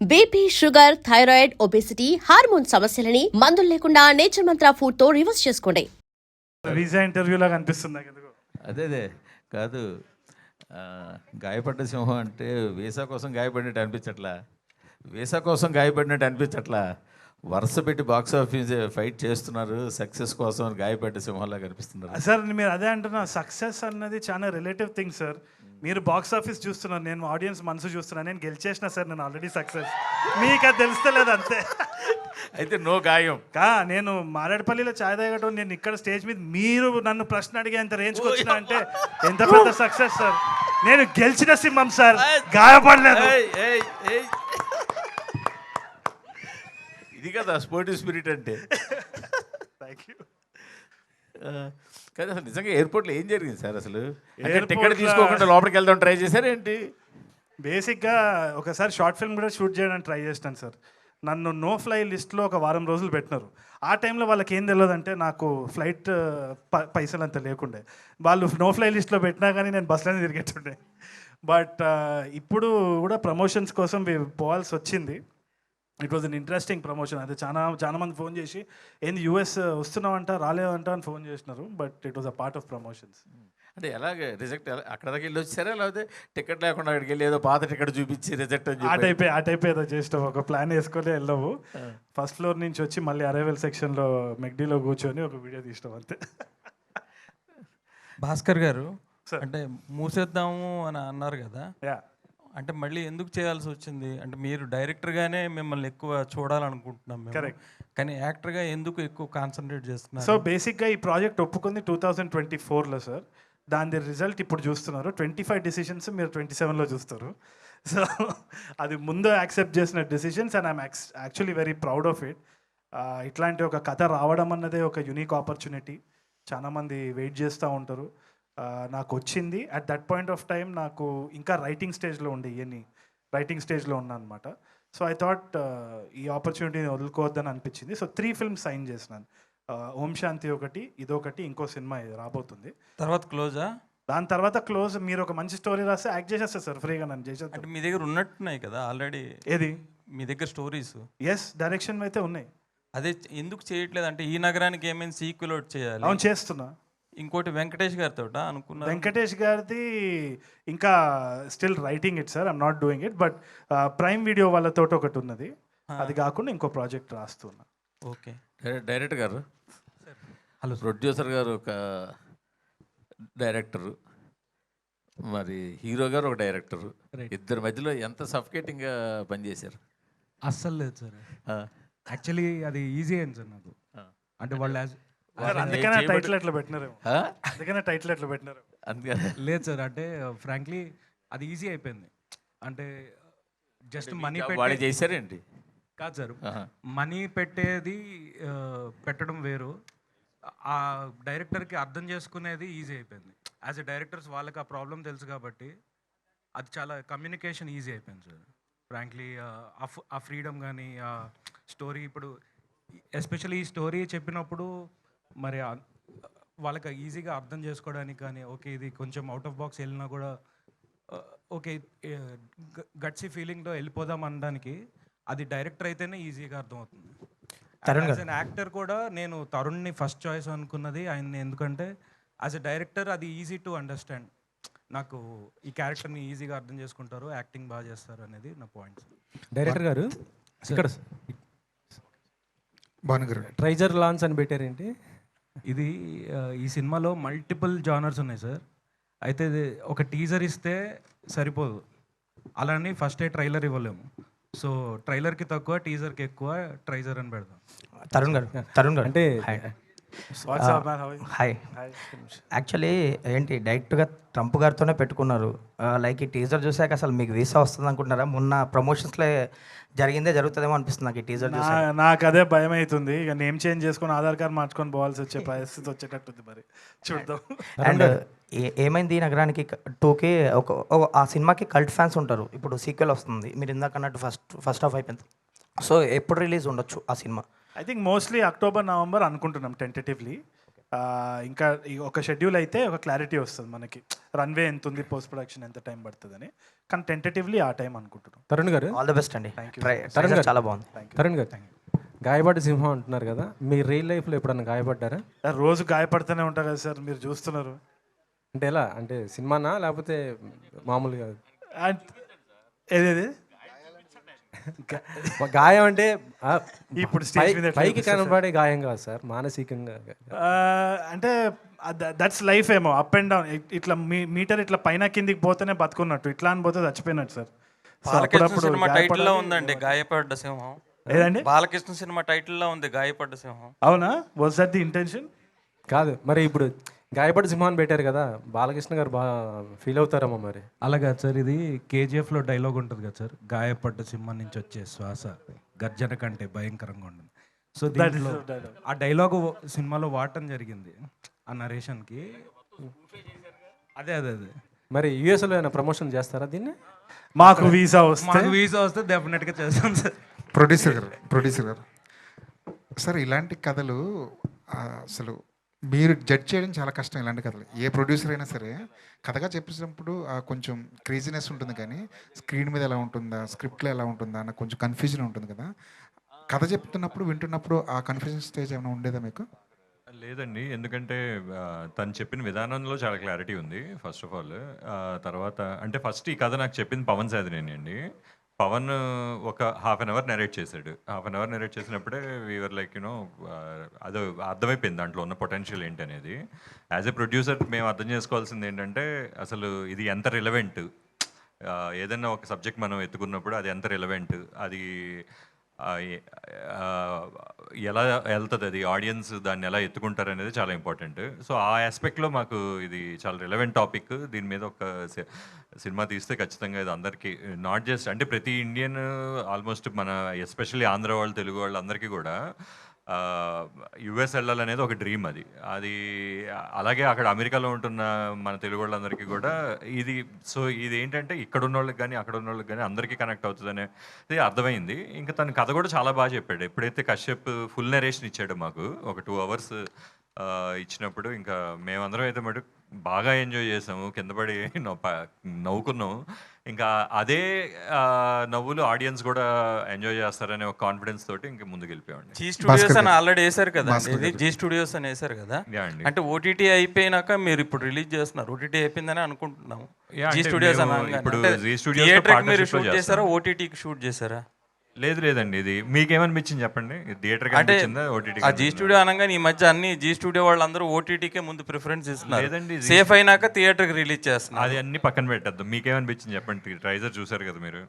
BP, sugar, thyroid, obesity, hormone సమస్యలని మందులు లేకుండా నేచర్ మంత్ర ఫుడ్ తో రివర్స్ చేసుకోండి. వీసా ఇంటర్వ్యూలా కనిపిస్తుంది నాకు ఎందుకో. అదే కాదు, గాయపడ్డ సింహం అంటే వీసా కోసం గాయపడినట్టు అనిపించట్లా, వీసా కోసం గాయపడినట్టు అనిపించట్లా, వరుస పెట్టి బాక్స్ ఆఫీస్ ఫైట్ చేస్తున్నారు సక్సెస్ కోసం, గాయపడ్డ సింహంలా కనిపిస్తున్నారు. సార్ మీరు అదే అంటున్నా, సక్సెస్ అన్నది చాలా రిలేటివ్ థింగ్ సార్. మీరు బాక్స్ ఆఫీస్ చూస్తున్నారు, నేను ఆడియన్స్ మనసు చూస్తున్నాను. నేను గెలిచేసిన సార్, నేను ఆల్రెడీ సక్సెస్. మీకు అది తెలుస్తలేదు అంతే. అయితే నో గాయం నేను మారేడుపల్లిలో ఛాయ్ తాగటం, నేను ఇక్కడ స్టేజ్ మీద మీరు నన్ను ప్రశ్న అడిగే ఎంత రేంజ్కి వచ్చినా అంటే ఎంత పెద్ద సక్సెస్ సార్. నేను గెలిచిన సింహం సార్, గాయపడలేదు. ఇది కదా స్పోర్టివ్ స్పిరిట్ అంటే. Thank you. కానీ అసలు నిజంగా ఎయిర్పోర్ట్లో ఏం జరిగింది సార్? అసలు టికెట్ తీసుకోకుండా లోపలికి వెళ్దాం ట్రై చేశారేంటి? బేసిక్గా ఒకసారి షార్ట్ ఫిల్మ్ కూడా షూట్ చేయడానికి ట్రై చేస్తాను సార్. నన్ను నో ఫ్లై లిస్ట్లో ఒక వారం రోజులు పెట్టినారు. ఆ టైంలో వాళ్ళకి ఏం తెలియదంటే నాకు ఫ్లైట్ పైసలు అంత లేకుండే. వాళ్ళు నో ఫ్లై లిస్ట్లో పెట్టినా కానీ నేను బస్సులోనే తిరిగేటుండే. బట్ ఇప్పుడు కూడా ప్రమోషన్స్ కోసం పోవాల్సి వచ్చింది. It was an interesting promotion. అదే చాలా మంది ఫోన్ చేసి ఏంది యూఎస్ వస్తున్నావంట రాలేదంట అని ఫోన్ చేసినారు. But it was a part of promotions. అంటే ఎలాగే రిజెక్ట్ అక్కడ దాకా వెళ్ళి వచ్చారా, లేకపోతే టికెట్ లేకుండా అక్కడికి వెళ్ళి ఏదో పాత టికెట్ చూపించి రిజెక్ట్ అని ఆ టైప్ ఏదో చేస్తాం. ఒక ప్లాన్ వేసుకొని వెళ్ళవు. ఫస్ట్ ఫ్లోర్ నుంచి వచ్చి మళ్ళీ అరైవల్ సెక్షన్లో మెగ్డీలో కూర్చొని ఒక వీడియో తీసినాం అంతే. భాస్కర్ గారు, అంటే మూసేద్దాము అని అన్నారు కదా, అంటే మళ్ళీ ఎందుకు చేయాల్సి వచ్చింది? అంటే మీరు డైరెక్టర్గానే మిమ్మల్ని ఎక్కువ చూడాలనుకుంటున్నాం మేము, కానీ యాక్టర్గా ఎందుకు ఎక్కువ కాన్సన్ట్రేట్ చేస్తున్నారు? సో బేసిక్గా ఈ ప్రాజెక్ట్ ఒప్పుకుంది 2024లో సార్. దాని రిజల్ట్ ఇప్పుడు చూస్తున్నారు. 25 డెసిషన్స్ మీరు 27లో చూస్తారు. సో అది ముందు యాక్సెప్ట్ చేసిన decisions and I'm actually very proud of it. ఇట్లాంటి ఒక కథ రావడం అన్నదే ఒక యునిక్ ఆపర్చునిటీ. చాలామంది వెయిట్ చేస్తూ ఉంటారు. నాకు వచ్చింది at that point of time. నాకు ఇంకా రైటింగ్ స్టేజ్లో ఉండే రైటింగ్ స్టేజ్లో ఉన్నా అనమాట. సో ఐ థాట్ ఈ ఆపర్చునిటీని వదులుకోవద్దని అనిపించింది. సో 3 ఫిల్మ్స్ సైన్ చేసినాను. ఓం శాంతి ఒకటి, ఇదొకటి, ఇంకో సినిమా రాబోతుంది. తర్వాత క్లోజా? దాని తర్వాత క్లోజ్. మీరు ఒక మంచి స్టోరీ రాస్తే యాక్ట్ చేసేస్తారు సార్ ఫ్రీగా. నన్ను చేసేది అంటే మీ దగ్గర ఉన్నట్టున్నాయి కదా ఆల్రెడీ. ఏది మీ దగ్గర స్టోరీస్? ఎస్, డైరెక్షన్ అయితే ఉన్నాయి. అదే ఎందుకు చేయట్లేదు అంటే, ఈ నగరానికి ఏమైనా సీక్వెల్ ఒకటి చేయాలి. అవును, చేస్తున్నా. ఇంకోటి వెంకటేష్ గారితో అనుకున్నా. వెంకటేష్ గారిది ఇంకా still writing it sir, I'm not doing it. But prime video వాళ్ళతో ఒకటి ఉన్నది. అది కాకుండా ఇంకో ప్రాజెక్ట్ రాస్తున్నా. ఓకే. డైరెక్టర్ గారు, హలో. ప్రొడ్యూసర్ గారు ఒక డైరెక్టరు, మరి హీరో గారు ఒక డైరెక్టరు, ఇద్దరి మధ్యలో ఎంత సఫికేటింగ్గా పనిచేశారు? అస్సలు లేదు సార్. యాక్చువల్లీ అది ఈజీ అయింది సార్ నాకు. అంటే వాళ్ళు అందుకనే టైటిల్ ఎట్లా పెట్టినారు. లేదు సార్, అంటే ఫ్రాంక్లీ అది ఈజీ అయిపోయింది. అంటే జస్ట్ మనీ వాళ్ళు చేశారేంటి? కాదు సార్, మనీ పెట్టడం వేరు, ఆ డైరెక్టర్కి అర్థం చేసుకునేది ఈజీ అయిపోయింది. యాజ్ ఎ డైరెక్టర్స్ వాళ్ళకి ఆ ప్రాబ్లం తెలుసు కాబట్టి అది చాలా కమ్యూనికేషన్ ఈజీ అయిపోయింది సార్. ఫ్రాంక్లీ ఆ ఫ్రీడమ్ కానీ ఆ స్టోరీ, ఇప్పుడు ఎస్పెషల్లీ ఈ స్టోరీ చెప్పినప్పుడు మరి వాళ్ళకి ఈజీగా అర్థం చేసుకోవడానికి కానీ, ఓకే ఇది కొంచెం అవుట్ ఆఫ్ బాక్స్ వెళ్ళినా కూడా ఓకే గట్సీ ఫీలింగ్లో వెళ్ళిపోదాం అనడానికి అది డైరెక్టర్ అయితేనే ఈజీగా అర్థమవుతుంది. యాజ్ అన్ యాక్టర్ కూడా నేను తరుణ్ని ఫస్ట్ చాయిస్ అనుకున్నది ఆయన్ని, ఎందుకంటే యాజ్ ఎ డైరెక్టర్ అది ఈజీ టు అండర్స్టాండ్. నాకు ఈ క్యారెక్టర్ని ఈజీగా అర్థం చేసుకుంటారు, యాక్టింగ్ బాగా చేస్తారు అనేది నా పాయింట్. డైరెక్టర్ గారు ఇక్కడ ట్రైజర్ లాంచ్ అని పెట్టారేంటి? ఇది ఈ సినిమాలో మల్టిపుల్ జానర్స్ ఉన్నాయి సార్. అయితే ఒక టీజర్ ఇస్తే సరిపోదు, అలానే ఫస్ట్ ట్రైలర్ ఇవ్వలేము. సో ట్రైలర్కి తక్కువ, టీజర్కి ఎక్కువ, ట్రైజర్ అని పెడదాం. తరుణ్ గారు అంటే హాయ్. యాక్చువల్లీ ఏంటి, డైరెక్ట్గా ట్రంప్ గారితోనే పెట్టుకున్నారు. లైక్ ఈ టీజర్ చూసాక అసలు మీకు వీసా వస్తుంది అనుకుంటున్నారా? మొన్న ప్రమోషన్స్లో జరుగుతుందేమో అనిపిస్తుంది నాకు ఈ టీజర్ చూసి. నాకు అదే భయం అవుతుంది. ఇక నేమ్ చేంజ్ చేసుకొని ఆధార్ కార్డ్ మార్చుకొని పోవాల్సి వచ్చే పరిస్థితి వచ్చేటట్టుంది. మరి చూద్దాం. అండ్ ఏమైంది ఈ నగరానికి 2కి ఆ సినిమాకి కల్ట్ ఫ్యాన్స్ ఉంటారు. ఇప్పుడు సీక్వెల్ వస్తుంది, మీరు ఇందాక అన్నట్టు ఫస్ట్ హాఫ్ అయిపోయింది. సో ఎప్పుడు రిలీజ్ ఉండొచ్చు ఆ cinema? I think mostly October, November అనుకుంటున్నాం టెంటేటివ్లీ. ఇంకా ఒక షెడ్యూల్ అయితే ఒక క్లారిటీ వస్తుంది మనకి, రన్వే ఎంత ఉంది, పోస్ట్ ప్రొడక్షన్ ఎంత టైం పడుతుందని. కానీ టెంటేటివ్లీ ఆ టైం అనుకుంటున్నాం. తరుణ్ గారు ఆల్ ద బెస్ట్ అండి. Thank you. ట్రైజర్ చాలా బాగుంది. తరుణ్ గారు గాయపడ్డ సింహం అంటున్నారు కదా, మీ రియల్ లైఫ్లో ఎప్పుడన్నా గాయపడ్డారా? రోజు గాయపడుతూనే ఉంటా కదా సార్, మీరు చూస్తున్నారు. అంటే ఎలా, అంటే సినిమానా లేకపోతే మామూలుగా? ఏదేది గాయం అంటే ఇప్పుడు స్టేజ్ మీద ఎట్లా పైకి కనబడే గాయం కాదు సార్, మానసికంగా. అంటే దట్స్ లైఫ్ ఏమో, అప్ అండ్ డౌన్. ఇట్లా మీటర్ ఇట్లా పైన కిందికి పోతేనే బతుకున్నట్టు, ఇట్లా అని పోతే చచ్చిపోయినట్టు సార్. బాలకృష్ణ సినిమా టైటిల్లో ఉందండి గాయపడ్డ సింహం. ఏదండి? బాలకృష్ణ సినిమా టైటిల్లో ఉంది గాయపడ్డ సింహం. అవునా? Was that the intention? కాదు మరి, ఇప్పుడు గాయపడ్డ సింహాన్ని పెట్టారు కదా, బాలకృష్ణ గారు బాగా ఫీల్ అవుతారమ్మా మరి. అలాగా సార్, ఇది కేజీఎఫ్లో డైలాగ్ ఉంటుంది కదా సార్, గాయపడ్డ సింహం నుంచి వచ్చే శ్వాస గర్జన కంటే భయంకరంగా ఉంటుంది. సో దీంట్లో ఆ డైలాగు సినిమాలో వాడటం జరిగింది ఆ నరేషన్కి. అదే అదే అదే మరి యూఎస్లో ఏమైనా ప్రమోషన్ చేస్తారా దీన్ని? మాకు వీసా వస్తే డెఫినెట్గా చేస్తాం సార్. ప్రొడ్యూసర్ గారు సార్, ఇలాంటి కథలు అసలు మీరు జడ్జ్ చేయడం చాలా కష్టం. ఇలాంటి కథలు ఏ ప్రొడ్యూసర్ అయినా సరే కథగా చెప్పేసినప్పుడు కొంచెం క్రేజీనెస్ ఉంటుంది, కానీ స్క్రీన్ మీద ఎలా ఉంటుందా, స్క్రిప్ట్లో ఎలా ఉంటుందా అన్న కొంచెం కన్ఫ్యూజన్ ఉంటుంది కదా. కథ చెప్తున్నప్పుడు వింటున్నప్పుడు ఆ కన్ఫ్యూజన్ స్టేజ్ ఏమైనా ఉండేదా మీకు? లేదండి, ఎందుకంటే తను చెప్పిన విధానంలో చాలా క్లారిటీ ఉంది ఫస్ట్ ఆఫ్ ఆల్. తర్వాత అంటే ఫస్ట్ ఈ కథ నాకు చెప్పింది పవన్ సాధినేని అండి. పవన్ ఒక హాఫ్ అన్ అవర్ నెరేట్ చేశాడు. హాఫ్ అన్ అవర్ నెరేట్ చేసినప్పుడే వీఆర్ లైక్ యూనో, అది అర్థమైపోయింది దాంట్లో ఉన్న పొటెన్షియల్ ఏంటి అనేది. యాజ్ ఎ ప్రొడ్యూసర్ మేము అర్థం చేసుకోవాల్సింది ఏంటంటే, అసలు ఇది ఎంత రిలవెంట్, ఏదైనా ఒక సబ్జెక్ట్ మనం ఎత్తుకున్నప్పుడు అది ఎంత రిలవెంట్, అది ఎలా వెళ్తుంది, అది ఆడియన్స్ దాన్ని ఎలా ఎత్తుకుంటారు అనేది చాలా ఇంపార్టెంట్. సో ఆ ఆస్పెక్ట్లో మాకు ఇది చాలా రిలవెంట్ టాపిక్. దీని మీద ఒక సినిమా తీస్తే ఖచ్చితంగా ఇది అందరికీ, నాట్ జస్ట్ అంటే ప్రతి ఇండియన్, ఆల్మోస్ట్ మన ఎస్పెషల్లీ ఆంధ్ర వాళ్ళు, తెలుగు వాళ్ళు అందరికీ కూడా యుఎస్ వెళ్ళాలనేది ఒక డ్రీమ్. అది అలాగే అక్కడ అమెరికాలో ఉంటున్న మన తెలుగు వాళ్ళందరికీ కూడా ఇది. సో ఇది ఏంటంటే ఇక్కడ ఉన్న వాళ్ళకి కానీ అక్కడ ఉన్న వాళ్ళకి కానీ అందరికీ కనెక్ట్ అవుతుంది అనేది అర్థమైంది. ఇంకా తన కథ కూడా చాలా బాగా చెప్పాడు. ఎప్పుడైతే కశ్యప్ ఫుల్ నరేషన్ ఇచ్చాడు మాకు, ఒక 2 hours ఇచ్చినప్పుడు ఇంకా మేమందరం అయితే మటు బాగా ఎంజాయ్ చేసాము, కింద పడి నవ్వుకున్నాము. ఇంకా అదే నవ్వులు ఆడియన్స్ కూడా ఎంజాయ్ చేస్తారనే ఒక కాన్ఫిడెన్స్ తోటి ఇంకా ముందుకు వెళ్ళిపోయామండి. జీ స్టూడియోస్ అని ఆల్రెడీ వేశారు కదా, ఇది జీ స్టూడియోస్ అని వేశారు కదా. అంటే ఓటీటీ అయిపోయినాక మీరు ఇప్పుడు రిలీజ్ చేస్తున్నారు, ఓటీటీ అయిపోయిందని అనుకుంటున్నాము. జీ స్టూడియోస్ ఇప్పుడు థియేటర్ మీరు షూట్ చేశారా, ఓటీటీకి షూట్ చేశారా? లేదండి, ఇది మీకేమనిపించింది చెప్పండి, థియేటర్ కనిపించిందా ఓటీటీ? ఆ జీ స్టూడియో అనగానే ఈ మధ్య అన్ని జీ స్టూడియో వాళ్ళందరూ ఓటీటీకే ముందు ప్రిఫరెన్స్ ఇస్తున్నారు. లేదండి, సేఫ్ అయినాక థియేటర్కి రిలీజ్ చేస్తున్నారు. అది అన్ని పక్కన పెట్టద్దు. మీకేమనిపించింది చెప్పండి, ట్రైజర్ చూసారు కదా మీరు.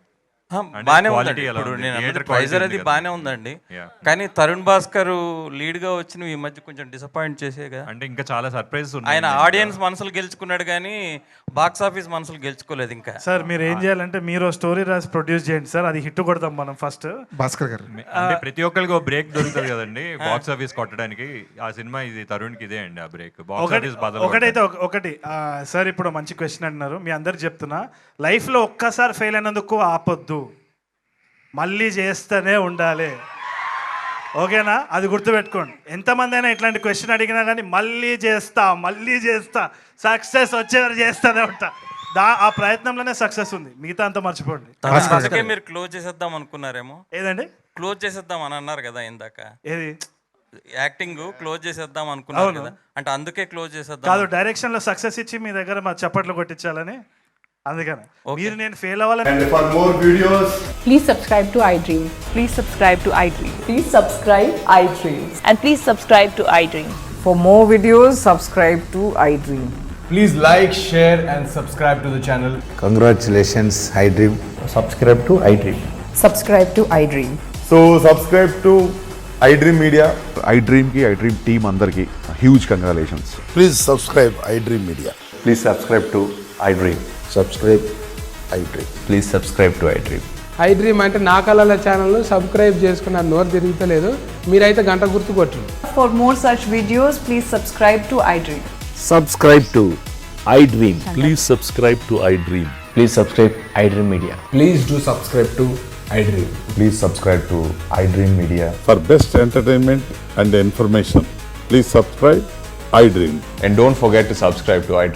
బానే ఉందండి, ఇప్పుడు నేను ట్రైజర్ అది బానే ఉందండి. కానీ తరుణ్ భాస్కర్ లీడ్ గా వచ్చిన ఈ మధ్య కొంచెం డిసప్పాయింట్ చేసేగా. అంటే ఇంకా చాలా సర్ప్రైజెస్ ఉన్నాయి. ఆయన ఆడియన్స్ మనసులు గెలుచుకున్నాడు కానీ బాక్స్ ఆఫీస్ మనసులు గెలుచుకోలేదు ఇంకా. సార్ మీరు ఏం చేయాలంటే మీరు స్టోరీ రాసి ప్రొడ్యూస్ చేయండి సార్, అది హిట్ కొడతాం మనం ఫస్ట్. భాస్కర్ గారు అంటే ప్రతి ఒక్కరికి బ్రేక్ దొరుకుతుంది కదండి బాక్స్ ఆఫీస్ కొట్టడానికి. ఆ సినిమా ఇది తరుణ్కి ఇదే అండి ఆ బ్రేక్. బాక్స్ ఆఫీస్ ఒకటైతే ఒకటి సార్, ఇప్పుడు మంచి క్వశ్చన్ అంటున్నారు, మీ అందరికి చెప్తున్నా, లైఫ్లో ఒక్కసారి ఫెయిల్ అయినందుకు ఆపొద్దు, మళ్ళీ చేస్తూనే ఉండాలి. ఓకేనా? అది గుర్తుపెట్టుకోండి. ఎంతమంది అయినా ఇట్లాంటి క్వశ్చన్ అడిగినా కానీ మళ్ళీ చేస్తా సక్సెస్ వచ్చేవారు చేస్తూనే ఉంటా. ఆ ప్రయత్నంలోనే సక్సెస్ ఉంది, మిగతా అంతా మర్చిపోండి. అందుకే మీరు క్లోజ్ చేసేద్దాం అనుకున్నారేమో. ఏదండి? క్లోజ్ చేసేద్దాం అని అన్నారు కదా ఇందాక, ఏది యాక్టింగ్ క్లోజ్ చేసేద్దాం అనుకున్నారు కదా, అంటే అందుకే క్లోజ్ చేసేద్దాం కాదు, డైరెక్షన్ లో సక్సెస్ ఇచ్చి మీ దగ్గర మా చప్పట్లు కొట్టించాలని. అందుకని మీరు నేను ఫెయిల్ అవ్వాలని. And for more videos, please subscribe to iDream. Please subscribe to iDream. Please subscribe iDream. And please subscribe to iDream. For more videos, subscribe to iDream. please like, share and subscribe to the channel. Congratulations, iDream. Subscribe to iDream. Subscribe to iDream. So subscribe to iDream Media. iDream ki iDream team andarki huge congratulations. Please subscribe iDream Media. Please subscribe to iDream. Subscribe iDream. Please subscribe to iDream. iDream అంటే నా కళల ఛానల్ను subscribe చేసుకున్న నోరు తిరుగుతలేదు, మీరైతే గంట గుర్తు కొట్టండి. For more such videos, please subscribe to iDream. Subscribe to iDream. Please subscribe to iDream. Please subscribe iDream Media. Please do subscribe to iDream. Please subscribe to iDream Media. For best entertainment and information, please subscribe I Dream. And don't forget to subscribe to iDream.